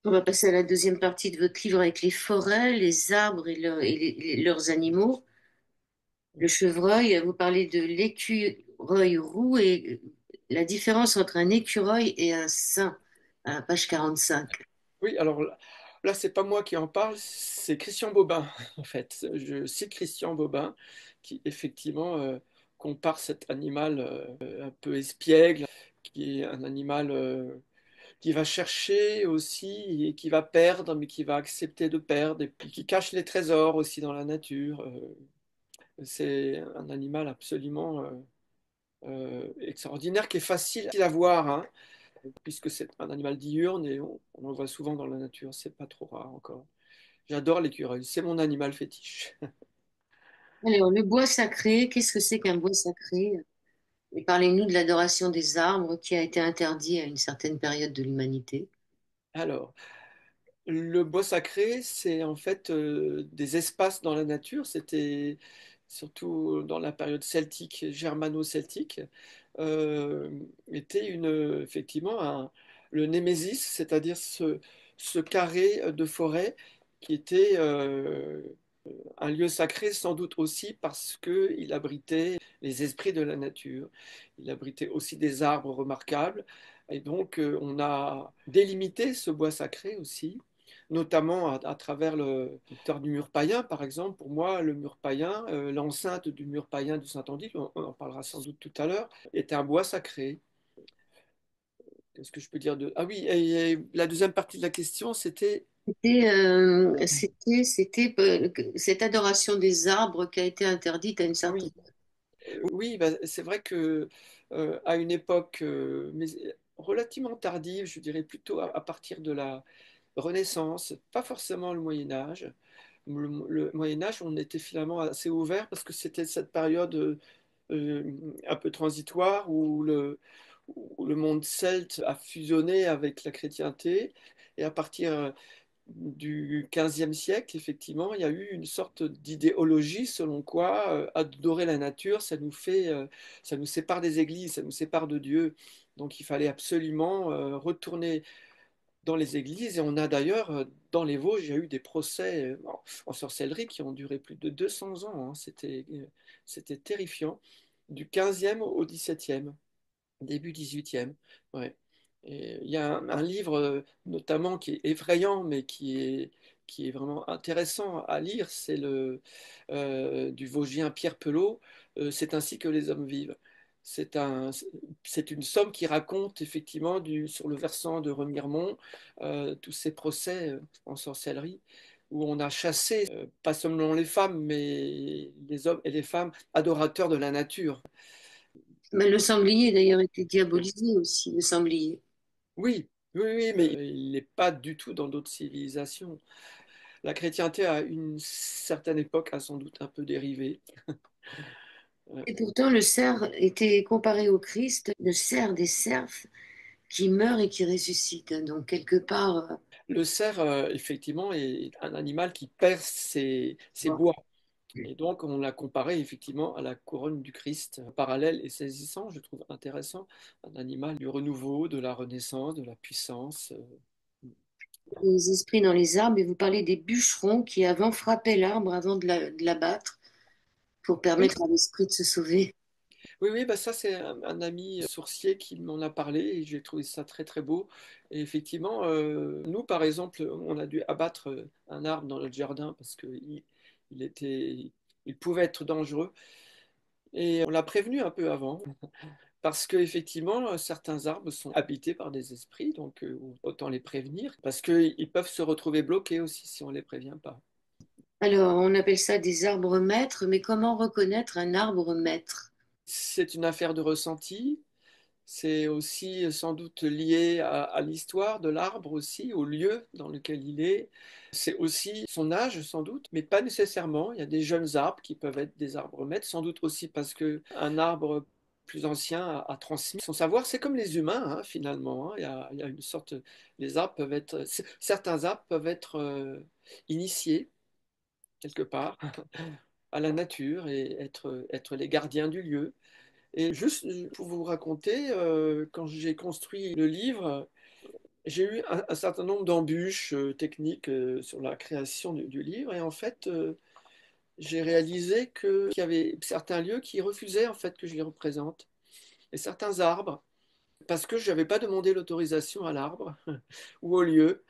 On va passer à la deuxième partie de votre livre avec les forêts, les arbres et leurs animaux. Le chevreuil, vous parlez de l'écureuil roux et la différence entre un écureuil et un sain, à la page 45. Oui, alors là, c'est pas moi qui en parle, c'est Christian Bobin, en fait. Je cite Christian Bobin, qui effectivement compare cet animal un peu espiègle, qui est un animal qui va chercher aussi et qui va perdre, mais qui va accepter de perdre, et puis qui cache les trésors aussi dans la nature. C'est un animal absolument extraordinaire, qui est facile à voir, hein, puisque c'est un animal diurne et on en voit souvent dans la nature, c'est pas trop rare encore. J'adore l'écureuil, c'est mon animal fétiche. Alors, le bois sacré, qu'est-ce que c'est qu'un bois sacré? Et parlez-nous de l'adoration des arbres qui a été interdit à une certaine période de l'humanité. Alors, le bois sacré, c'est en fait des espaces dans la nature, c'était surtout dans la période celtique, germano-celtique, euh, était effectivement le némésis, c'est-à-dire ce carré de forêt qui était un lieu sacré sans doute aussi parce qu'il abritait les esprits de la nature. Il abritait aussi des arbres remarquables. Et donc, on a délimité ce bois sacré aussi, notamment à travers le secteur du mur païen, par exemple. Pour moi, le mur païen, l'enceinte du mur païen de Saint-André, on en parlera sans doute tout à l'heure, est un bois sacré. Qu'est-ce que je peux dire de... Ah oui, et la deuxième partie de la question, c'était Cette adoration des arbres qui a été interdite à une certaine. oui. Oui, bah, c'est vrai que à une époque mais relativement tardive, je dirais plutôt à partir de la Renaissance, pas forcément le Moyen Âge. Le Moyen Âge, on était finalement assez ouvert parce que c'était cette période un peu transitoire où le monde celte a fusionné avec la chrétienté. Et à partir du XVe siècle, effectivement, il y a eu une sorte d'idéologie selon quoi adorer la nature, ça nous sépare des églises, ça nous sépare de Dieu. Donc il fallait absolument retourner dans les églises. Et on a d'ailleurs, dans les Vosges, il y a eu des procès en sorcellerie qui ont duré plus de 200 ans, hein. C'était terrifiant, du 15e au 17e, début 18e. Ouais. Et il y a un livre notamment qui est effrayant, mais qui est vraiment intéressant à lire, c'est du Vosgien Pierre Pelot, C'est ainsi que les hommes vivent. C'est c'est une somme qui raconte effectivement sur le versant de Remiremont tous ces procès en sorcellerie où on a chassé, pas seulement les femmes, mais les hommes et les femmes adorateurs de la nature. Mais le sanglier, d'ailleurs, était diabolisé aussi, le sanglier. Oui, oui, oui, mais il n'est pas du tout dans d'autres civilisations. La chrétienté, à une certaine époque, a sans doute un peu dérivé. Ouais. Et pourtant, le cerf était comparé au Christ, le cerf des cerfs qui meurt et qui ressuscite. Donc, quelque part, Le cerf, effectivement, est un animal qui perce ses bon. bois. Et donc, on l'a comparé effectivement à la couronne du Christ. Parallèle et saisissant, je trouve intéressant. Un animal du renouveau, de la renaissance, de la puissance. Les esprits dans les arbres, et vous parlez des bûcherons qui avant frappaient l'arbre avant de l'abattre pour Oui, permettre à l'esprit de se sauver. oui, oui, bah ça c'est un ami sourcier qui m'en a parlé et j'ai trouvé ça très très beau. Et effectivement, nous par exemple, on a dû abattre un arbre dans notre jardin parce il était, il pouvait être dangereux. Et on l'a prévenu un peu avant parce que effectivement, certains arbres sont habités par des esprits, donc autant les prévenir parce qu'ils peuvent se retrouver bloqués aussi si on les prévient pas. Alors, on appelle ça des arbres maîtres, mais comment reconnaître un arbre maître? C'est une affaire de ressenti. C'est aussi sans doute lié à l'histoire de l'arbre aussi, au lieu dans lequel il est. C'est aussi son âge sans doute, mais pas nécessairement. Il y a des jeunes arbres qui peuvent être des arbres maîtres, sans doute aussi parce que un arbre plus ancien a transmis son savoir. C'est comme les humains finalement, hein. Il y a une sorte, les arbres peuvent être, certains arbres peuvent être initiés quelque part à la nature et être les gardiens du lieu. Et juste pour vous raconter, quand j'ai construit le livre, j'ai eu un certain nombre d'embûches techniques sur la création du livre et en fait, j'ai réalisé qu'il y avait certains lieux qui refusaient en fait que je les représente et certains arbres parce que je n'avais pas demandé l'autorisation à l'arbre ou au lieu.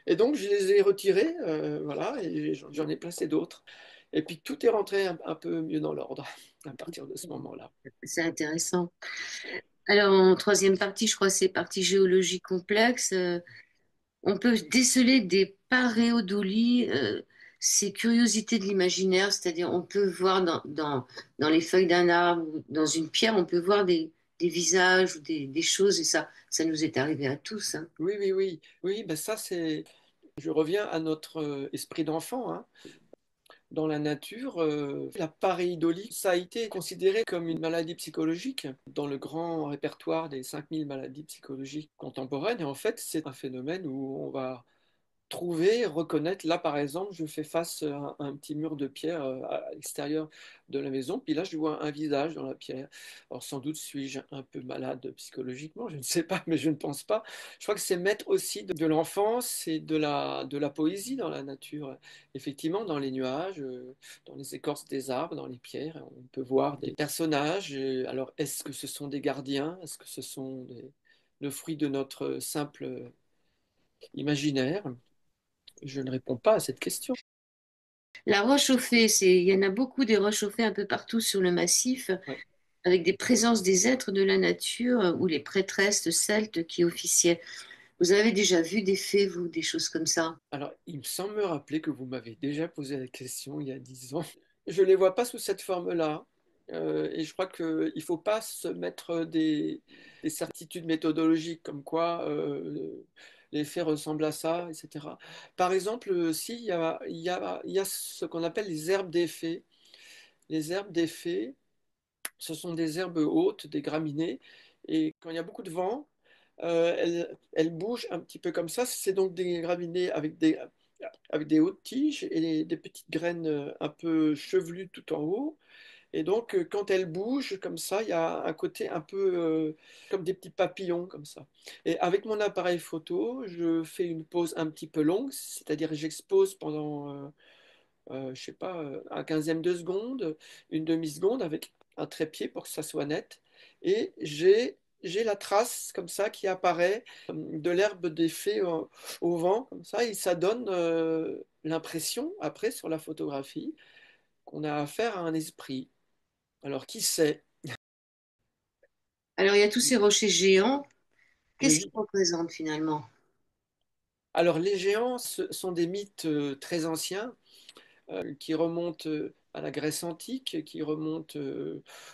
Et donc, je les ai retirés, voilà, et j'en ai placé d'autres. Et puis, tout est rentré un peu mieux dans l'ordre à partir de ce moment-là. C'est intéressant. Alors, en troisième partie, je crois que c'est partie géologie complexe. On peut déceler des paréodolies, ces curiosités de l'imaginaire, c'est-à-dire on peut voir dans les feuilles d'un arbre ou dans une pierre, on peut voir des visages ou des choses, et ça nous est arrivé à tous, hein. Oui, oui, oui, oui, ben ça, c'est. Je reviens à notre esprit d'enfant, hein. Dans la nature, la pareidolie, ça a été considéré comme une maladie psychologique dans le grand répertoire des 5000 maladies psychologiques contemporaines. Et en fait, c'est un phénomène où on va trouver, reconnaître. Là, par exemple, je fais face à un petit mur de pierre à l'extérieur de la maison, puis là, je vois un visage dans la pierre. Alors, sans doute suis-je un peu malade psychologiquement, je ne sais pas, mais je ne pense pas. Je crois que c'est mettre aussi de l'enfance et de la poésie dans la nature. Effectivement, dans les nuages, dans les écorces des arbres, dans les pierres, on peut voir des personnages. Alors, est-ce que ce sont des gardiens? Est-ce que ce sont le fruit de notre simple imaginaire? Je ne réponds pas à cette question. La roche au fée, il y en a beaucoup des roches au fée un peu partout sur le massif, Ouais. avec des présences des êtres de la nature ou les prêtresses celtes qui officiaient. Vous avez déjà vu des fées, vous, des choses comme ça? Alors, il me semble me rappeler que vous m'avez déjà posé la question il y a 10 ans. Je ne les vois pas sous cette forme-là. Et je crois qu'il ne faut pas se mettre des certitudes méthodologiques comme quoi les faits ressemblent à ça, etc. Par exemple, si, il y a ce qu'on appelle les herbes des fées. Les herbes des fées, ce sont des herbes hautes, des graminées, et quand il y a beaucoup de vent, elles bougent un petit peu comme ça. C'est donc des graminées avec des hautes tiges et des petites graines un peu chevelues tout en haut. Et donc, quand elles bougent comme ça, il y a un côté un peu comme des petits papillons comme ça. Et avec mon appareil photo, je fais une pause un petit peu longue, c'est-à-dire que j'expose pendant je sais pas, un quinzième de seconde, une demi-seconde avec un trépied pour que ça soit net. Et j'ai la trace comme ça qui apparaît de l'herbe des fées au vent, comme ça, et ça donne l'impression, après, sur la photographie, qu'on a affaire à un esprit. Alors, qui sait? Alors, il y a tous ces rochers géants. Qu'est-ce qu'ils Oui. représentent finalement? Alors, les géants, ce sont des mythes très anciens qui remonte à la Grèce antique, qui remonte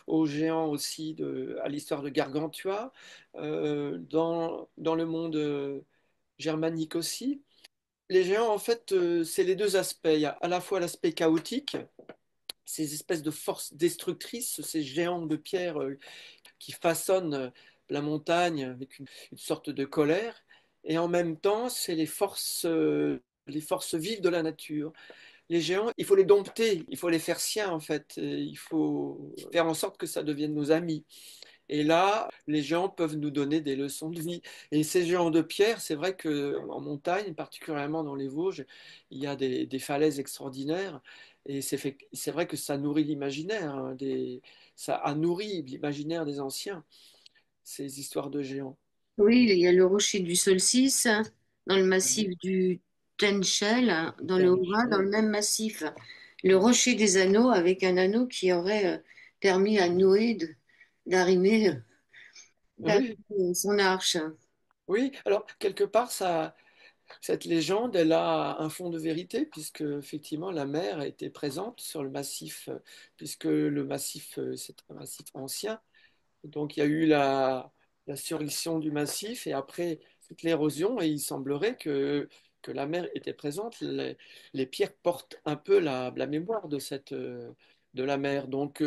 aux géants aussi, à l'histoire de Gargantua, dans le monde germanique aussi. Les géants, en fait, c'est les deux aspects. Il y a à la fois l'aspect chaotique, ces espèces de forces destructrices, ces géants de pierre qui façonnent la montagne avec une sorte de colère, et en même temps, c'est les forces vives de la nature. Les géants, il faut les dompter, il faut les faire siens en fait. Il faut faire en sorte que ça devienne nos amis. Et là, les géants peuvent nous donner des leçons de vie. Et ces géants de pierre, c'est vrai qu'en montagne, particulièrement dans les Vosges, il y a des falaises extraordinaires. Et c'est vrai que ça nourrit l'imaginaire, hein, ça a nourri l'imaginaire des anciens, ces histoires de géants. Oui, il y a le rocher du Solstice dans le Oui. massif du Tenchel, dans le Père Haut-Rhin, dans Michel. le même massif. Le rocher des anneaux avec un anneau qui aurait permis à Noé d'arrimer Oui, d'arrimer son arche. oui. Alors, quelque part, cette légende, elle a un fond de vérité, puisque effectivement la mer était présente sur le massif, puisque le massif, c'est un massif ancien. Donc il y a eu la surrection du massif et après toute l'érosion, et il semblerait que la mer était présente. Les pierres portent un peu la mémoire de la mer. Donc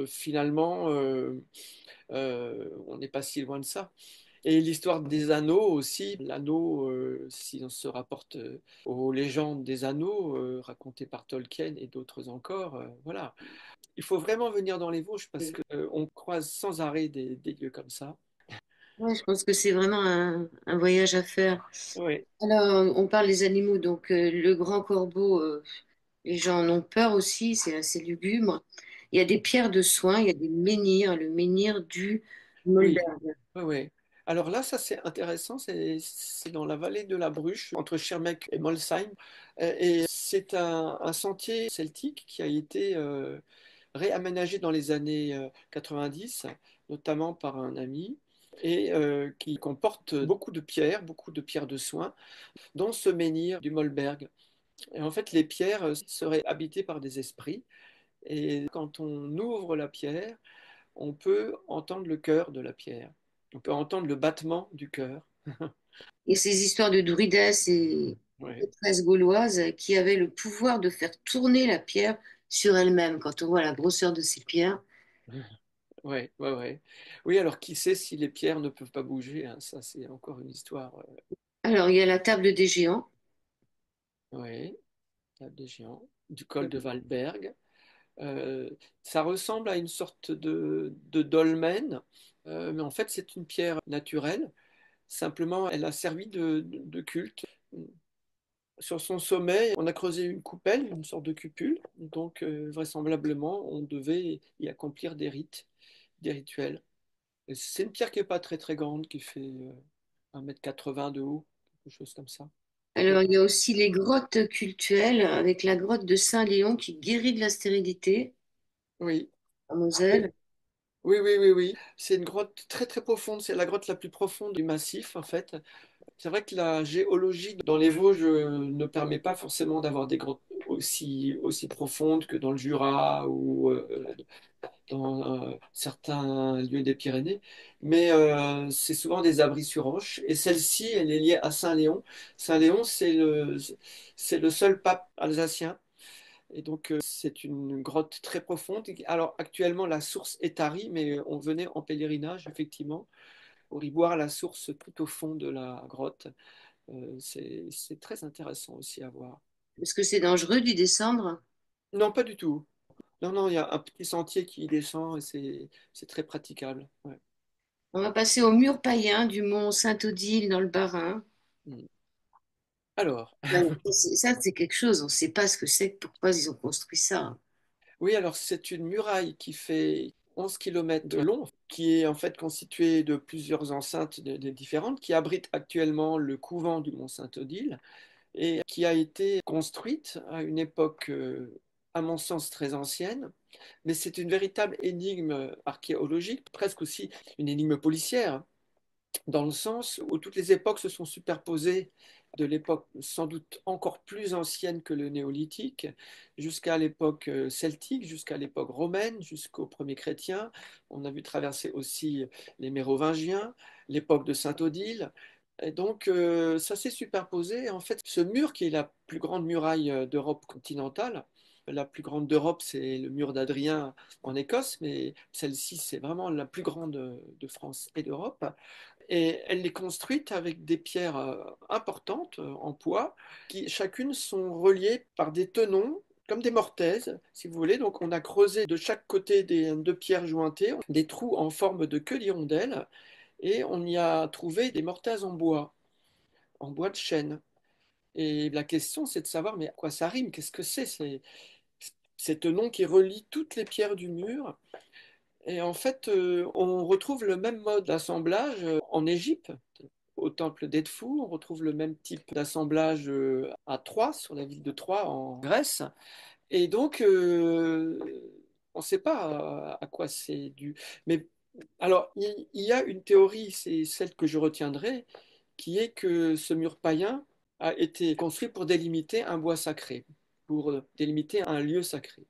finalement, on n'est pas si loin de ça. Et l'histoire des anneaux aussi, l'anneau, si on se rapporte aux légendes des anneaux racontées par Tolkien et d'autres encore, voilà. Il faut vraiment venir dans les Vosges parce qu'on croise sans arrêt des lieux comme ça. Ouais, je pense que c'est vraiment un voyage à faire. Oui, Alors, on parle des animaux, donc le grand corbeau, les gens en ont peur aussi, c'est assez lugubre. Il y a des pierres de soins, il y a des menhirs, le menhir du oui, Molberg. oui, oui. Alors là, ça c'est intéressant, c'est dans la vallée de la Bruche, entre Schirmeck et Molsheim. Et c'est un sentier celtique qui a été réaménagé dans les années 90, notamment par un ami, et qui comporte beaucoup de pierres de soins, dont ce menhir du Molberg. Et en fait, les pierres seraient habitées par des esprits. Et quand on ouvre la pierre, on peut entendre le cœur de la pierre. On peut entendre le battement du cœur. Et ces histoires de druides et Ouais. prêtresses gauloises qui avaient le pouvoir de faire tourner la pierre sur elle-même. Quand on voit la grosseur de ces pierres. Ouais, ouais, ouais. Oui, alors qui sait si les pierres ne peuvent pas bouger, hein, ça, c'est encore une histoire. Alors, il y a la table des géants. Ouais, table des géants, du col de Valberg. Euh, Ça ressemble à une sorte de dolmen, mais en fait, c'est une pierre naturelle. Simplement, elle a servi de culte. Sur son sommet, on a creusé une coupelle, une sorte de cupule. Donc, vraisemblablement, on devait y accomplir des rites, des rituels. Et c'est une pierre qui n'est pas très très grande, qui fait 1,80 m de haut, quelque chose comme ça. Alors, il y a aussi les grottes cultuelles avec la grotte de Saint-Léon qui guérit de la stérilité Oui, en Moselle. oui, oui, oui, oui. C'est une grotte très très profonde. C'est la grotte la plus profonde du massif, en fait. C'est vrai que la géologie dans les Vosges ne permet pas forcément d'avoir des grottes aussi profondes que dans le Jura ou dans certains lieux des Pyrénées, mais c'est souvent des abris sur roche. Et celle-ci, elle est liée à Saint-Léon. Saint-Léon, c'est le seul pape alsacien. Et donc, c'est une grotte très profonde. Alors, actuellement, la source est tarie, mais on venait en pèlerinage, effectivement, pour y boire la source tout au fond de la grotte. C'est très intéressant aussi à voir. Est-ce que c'est dangereux d'y descendre? Non, pas du tout. Non, non, il y a un petit sentier qui descend et c'est très praticable. Ouais. On va passer au mur païen du mont Saint-Odile dans le Bas-Rhin. Mm. Alors, Ça, c'est quelque chose. On ne sait pas ce que c'est, pourquoi ils ont construit ça. oui, alors c'est une muraille qui fait 11 kilomètres de long, qui est en fait constituée de plusieurs enceintes différentes, qui abrite actuellement le couvent du Mont-Saint-Odile et qui a été construite à une époque, à mon sens, très ancienne. Mais c'est une véritable énigme archéologique, presque aussi une énigme policière, dans le sens où toutes les époques se sont superposées, de l'époque sans doute encore plus ancienne que le néolithique, jusqu'à l'époque celtique, jusqu'à l'époque romaine, jusqu'aux premiers chrétiens. On a vu traverser aussi les Mérovingiens, l'époque de Saint-Odile. Et donc, ça s'est superposé. En fait, ce mur qui est la plus grande muraille d'Europe continentale, la plus grande d'Europe, c'est le mur d'Adrien en Écosse, mais celle-ci, c'est vraiment la plus grande de France et d'Europe. Et elle est construite avec des pierres importantes en poids, qui chacune sont reliées par des tenons, comme des mortaises, si vous voulez. Donc on a creusé de chaque côté des deux pierres jointées des trous en forme de queue d'hirondelle, et on y a trouvé des mortaises en bois de chêne. Et la question, c'est de savoir, mais à quoi ça rime? Qu'est-ce que c'est ces tenons qui relient toutes les pierres du mur? Et en fait, on retrouve le même mode d'assemblage en Égypte, au temple d'Edfou. On retrouve le même type d'assemblage à Troie, sur la ville de Troie en Grèce. Et donc, on ne sait pas à quoi c'est dû. Mais alors, il y a une théorie, c'est celle que je retiendrai, qui est que ce mur païen a été construit pour délimiter un bois sacré, pour délimiter un lieu sacré,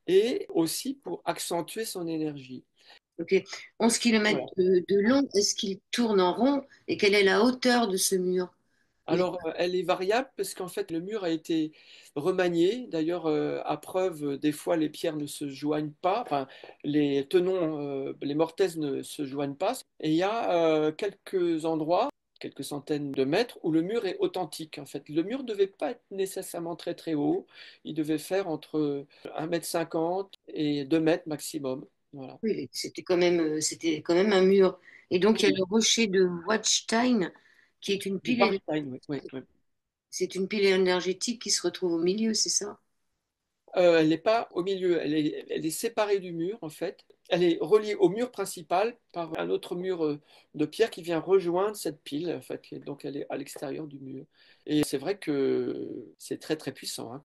et aussi pour accentuer son énergie. Ok. 11 kilomètres Voilà. de long, est-ce qu'il tourne en rond et quelle est la hauteur de ce mur? Il- Alors, elle est variable parce qu'en fait, le mur a été remanié. D'ailleurs, à preuve, des fois, les pierres ne se joignent pas. Enfin, les tenons, les mortaises ne se joignent pas. Et il y a quelques endroits, quelques centaines de mètres, où le mur est authentique. En fait, le mur ne devait pas être nécessairement très très haut. Il devait faire entre 1,50 m et 2 mètres maximum. Voilà. Oui, c'était quand même un mur. Et donc, il y a Oui, le rocher de Watstein, qui est une du pile, Warstein, oui, oui, oui. c'est une pile énergétique qui se retrouve au milieu, c'est ça? Elle n'est pas au milieu, elle est séparée du mur en fait. Elle est reliée au mur principal par un autre mur de pierre qui vient rejoindre cette pile en fait. Et donc elle est à l'extérieur du mur. Et c'est vrai que c'est très très puissant, hein.